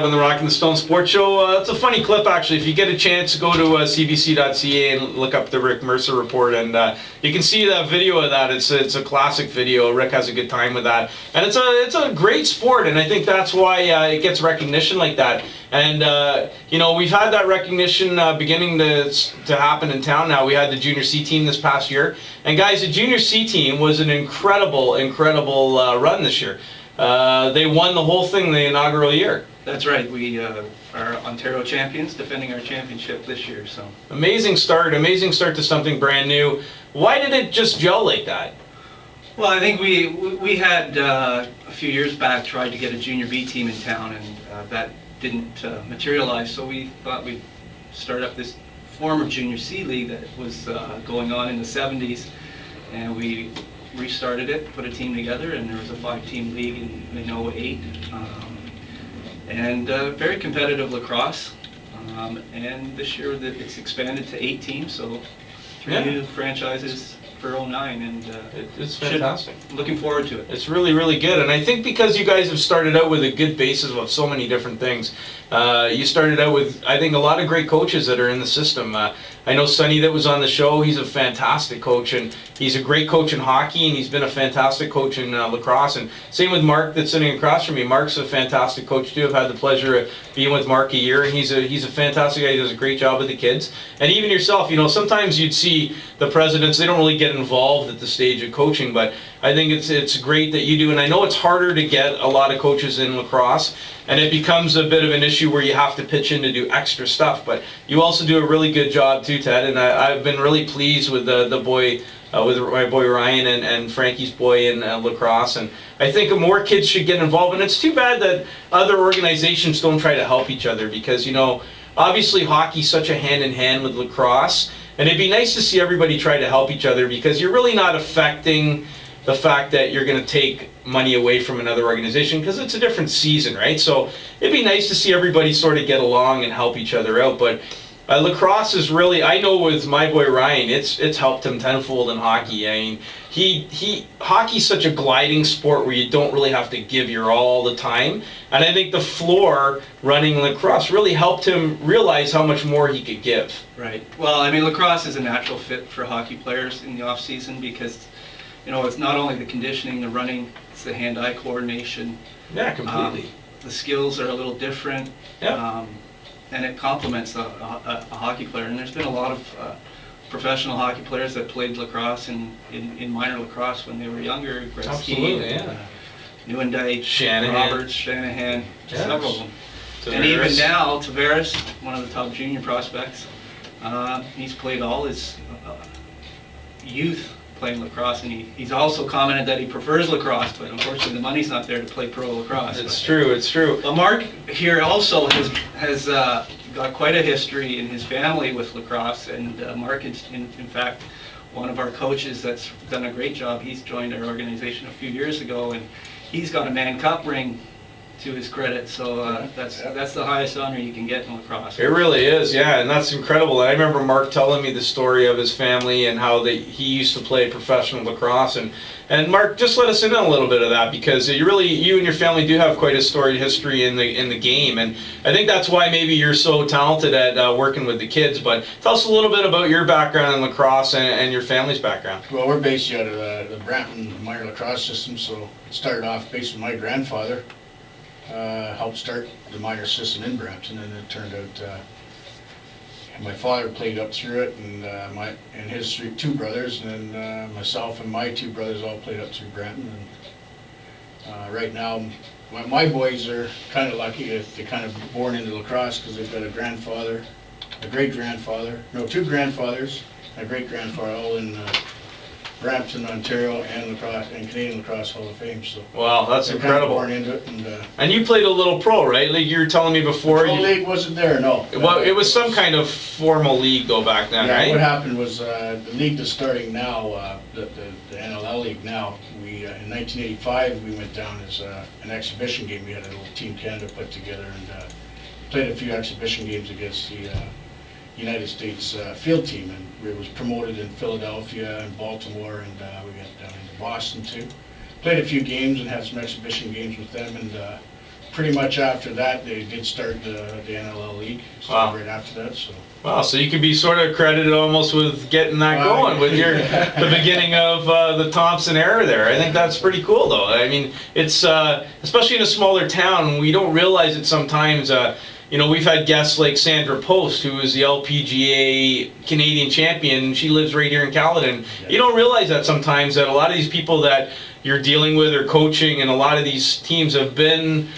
On the Rock and the Stone Sports Show. It's a funny clip, actually. If you get a chance, go to cbc.ca and look up the Rick Mercer report, and you can see that video of that. It's a classic video. Rick has a good time with that, and it's a great sport, and I think that's why it gets recognition like that. And you know, we've had that recognition beginning to happen in town now. We had the Junior C team this past year, and guys, the Junior C team was an incredible run this year. They won the whole thing the inaugural year. That's right. We are Ontario champions, defending our championship this year. So amazing start to something brand new. Why did it just gel like that? Well, I think we had a few years back tried to get a Junior B team in town, and that didn't materialize. So we thought we'd start up this former Junior C league that was going on in the 70s, and we restarted it, put a team together, and there was a 5-team league in 08. And very competitive lacrosse, and this year it's expanded to 8 teams, so 3 new franchises for 09, and it's fantastic. Looking forward to it. It's really good, and I think because you guys have started out with a good basis of so many different things. You started out with, I think, a lot of great coaches that are in the system. I know Sonny that was on the show. He's a fantastic coach, and he's a great coach in hockey, and he's been a fantastic coach in lacrosse. And same with Mark that's sitting across from me. Mark's a fantastic coach too. I've had the pleasure of being with Mark a year, and he's a fantastic guy. He does a great job with the kids. And even yourself, you know, sometimes you'd see the presidents, they don't really get involved at the stage of coaching, but I think it's great that you do. And I know it's harder to get a lot of coaches in lacrosse, and it becomes a bit of an issue where you have to pitch in to do extra stuff. But you also do a really good job too, Ted, and I've been really pleased with the boy, with my boy Ryan and Frankie's boy in lacrosse, and I think more kids should get involved. And it's too bad that other organizations don't try to help each other, because, you know, obviously hockey's such a hand-in-hand with lacrosse, and it'd be nice to see everybody try to help each other, because you're really not affecting the fact that you're going to take money away from another organization, because it's a different season, right? So it'd be nice to see everybody sort of get along and help each other out. But lacrosse is really, I know with my boy Ryan, it's helped him tenfold in hockey. I mean, hockey's such a gliding sport where you don't really have to give your all the time. And I think the floor running lacrosse really helped him realize how much more he could give. Right. Well, I mean, lacrosse is a natural fit for hockey players in the off season, because, you know, it's not only the conditioning, the running, it's the hand-eye coordination. Yeah, completely. The skills are a little different. Yeah. And it complements a hockey player. And there's been a lot of professional hockey players that played lacrosse in minor lacrosse when they were younger. Gretzky, absolutely, yeah. Newendike, Shanahan. Roberts, Shanahan, yes. Several of them. Tavares. And even now, Tavares, one of the top junior prospects, he's played all his youth playing lacrosse, and he's also commented that he prefers lacrosse, but unfortunately the money's not there to play pro lacrosse. It's true. But Mark here also has got quite a history in his family with lacrosse, and Mark is in fact one of our coaches that's done a great job. He's joined our organization a few years ago, and he's got a Mann Cup ring to his credit, so that's the highest honor you can get in lacrosse. It really is, yeah, and that's incredible. I remember Mark telling me the story of his family and how he used to play professional lacrosse, and Mark, just let us in on a little bit of that, because you and your family do have quite a storied history in the game, and I think that's why maybe you're so talented at working with the kids. But tell us a little bit about your background in lacrosse and your family's background. Well, we're based out of the Brampton minor lacrosse system, so it started off based with my grandfather. Helped start the minor system in Brampton, and it turned out my father played up through it, and his 2 brothers, and then myself and my 2 brothers all played up through Brampton. And right now, my boys are kind of lucky if they're kind of born into lacrosse, because they've got a grandfather, a great-grandfather, no, 2 grandfathers, a great-grandfather, all in Brampton, Ontario, and lacrosse and Canadian Lacrosse Hall of Fame. So wow, that's incredible. Kind of born into it, and you played a little pro, right? Like you were telling me before. The pro league wasn't there, no. Well, it was some kind of formal league though back then, yeah, right? What happened was the league that's starting now, the NLL league now. We in 1985 we went down as an exhibition game. We had a little Team Canada put together, and played a few exhibition games against the United States field team, and it was promoted in Philadelphia and Baltimore, and we got down into Boston too. Played a few games and had some exhibition games with them, and pretty much after that, they did start the NLL League, Wow. right after that, so. Wow, so you could be sort of credited almost with getting that going with the beginning of the Thompson era there. I think that's pretty cool, though. I mean, it's especially in a smaller town, we don't realize it sometimes. You know, we've had guests like Sandra Post, who is the LPGA Canadian champion. She lives right here in Caledon. Yeah. You don't realize that sometimes, that a lot of these people that you're dealing with or coaching, and a lot of these teams have been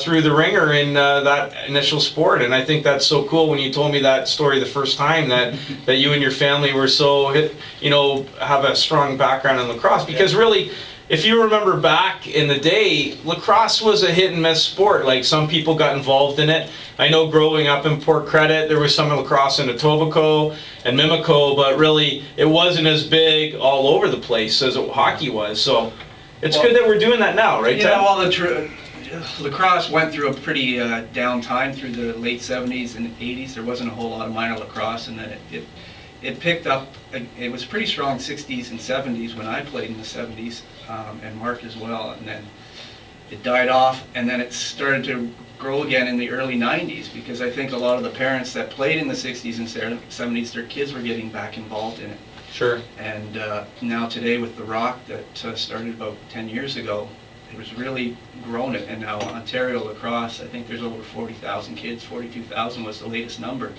through the ringer in that initial sport. And I think that's so cool when you told me that story the first time, that you and your family were so, you know, have a strong background in lacrosse. Because really, if you remember back in the day, lacrosse was a hit and miss sport. Like, some people got involved in it. I know growing up in Port Credit, there was some lacrosse in Etobicoke and Mimico, but really it wasn't as big all over the place as hockey was. So it's good that we're doing that now, right, Ted? Yeah, well, lacrosse went through a pretty down time through the late 70s and 80s. There wasn't a whole lot of minor lacrosse, and then it picked up. It was pretty strong 60s and 70s when I played in the 70s, and Mark as well, and then it died off, and then it started to grow again in the early 90s, because I think a lot of the parents that played in the 60s and 70s, their kids were getting back involved in it. Sure. And now today with the Rock that started about 10 years ago, it was really grown it, and now Ontario lacrosse, I think there's over 40,000 kids, 42,000 was the latest number,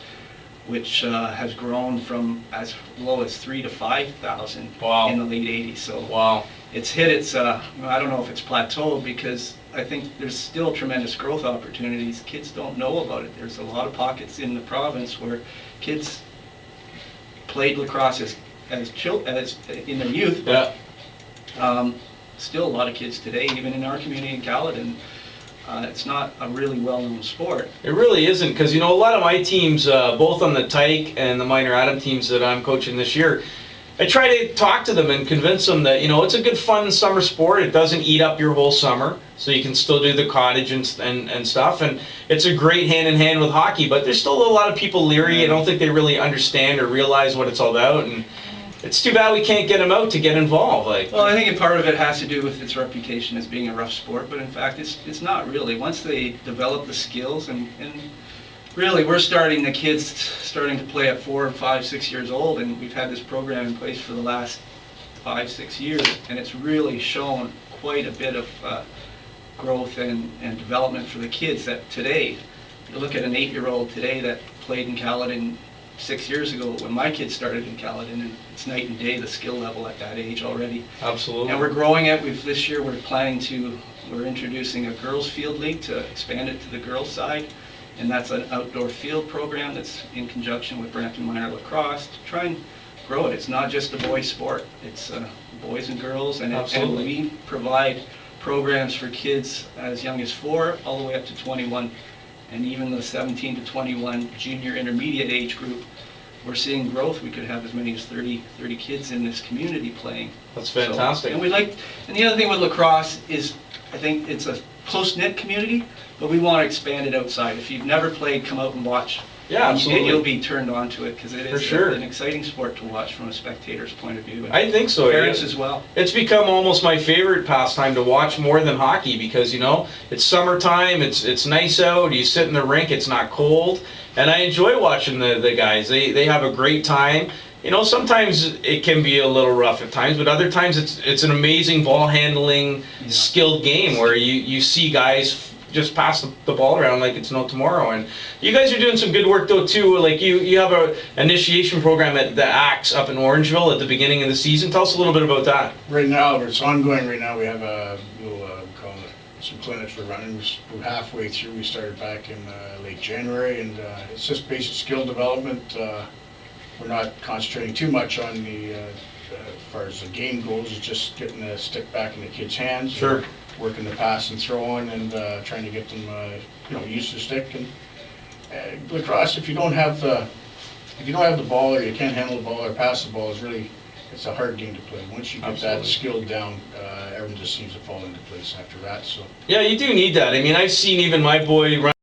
which has grown from as low as 3,000 to 5,000 Wow. in the late 80s. So Wow. it's hit its, I don't know if it's plateaued, because I think there's still tremendous growth opportunities. Kids don't know about it. There's a lot of pockets in the province where kids played lacrosse as in their youth. Yeah. Still a lot of kids today, even in our community in Caledon, it's not a really well-known sport. It really isn't, because, you know, a lot of my teams, both on the Tyke and the minor Adam teams that I'm coaching this year, I try to talk to them and convince them that, you know, it's a good fun summer sport. It doesn't eat up your whole summer, so you can still do the cottage and stuff, and it's a great hand-in-hand with hockey, but there's still a lot of people leery. I don't think they really understand or realize what it's all about, and it's too bad we can't get them out to get involved. Like, Well, I think part of it has to do with its reputation as being a rough sport, but in fact it's not really. Once they develop the skills, and really we're starting the kids starting to play at 4, 5, 6 years old, and we've had this program in place for the last 5, 6 years, and it's really shown quite a bit of growth and development for the kids. That today, you look at an 8-year-old today that played in Caledon 6 years ago when my kids started in Caledon, and it's night and day, the skill level at that age already. absolutely. And we're growing it. This year we're introducing a girls field league to expand it to the girls side, and that's an outdoor field program that's in conjunction with Brampton Minor Lacrosse to try and grow it. It's not just a boys sport, it's boys and girls, and we provide programs for kids as young as 4 all the way up to 21. And even the 17 to 21 junior intermediate age group, we're seeing growth. We could have as many as 30 kids in this community playing. That's fantastic. So, and the other thing with lacrosse is, I think it's a close-knit community, but we want to expand it outside. If you've never played, come out and watch. Yeah, and absolutely. you'll be turned on to it, because it For is sure. an exciting sport to watch from a spectator's point of view. And I think so. parents Yeah. as well. It's become almost my favorite pastime to watch, more than hockey, because, you know, it's summertime, it's nice out, you sit in the rink, it's not cold, and I enjoy watching the guys. They have a great time. You know, sometimes it can be a little rough at times, but other times it's an amazing ball handling, skilled game where you see guys just pass the ball around like it's no tomorrow. And you guys are doing some good work though too. Like you have a initiation program at the Axe up in Orangeville at the beginning of the season. Tell us a little bit about that. Right now, it's ongoing right now. We have some clinics we're running. We're halfway through. We started back in late January, and it's just basic skill development. We're not concentrating too much on as far as the game goes. It's just getting the stick back in the kids' hands. Sure. Working the pass and throwing, and trying to get them, use the stick. And lacrosse, if you don't have the ball, or you can't handle the ball or pass the ball, it's a hard game to play. Once you get Absolutely. that skill down, everything just seems to fall into place after that. So Yeah, you do need that. I mean, I've seen even my boy run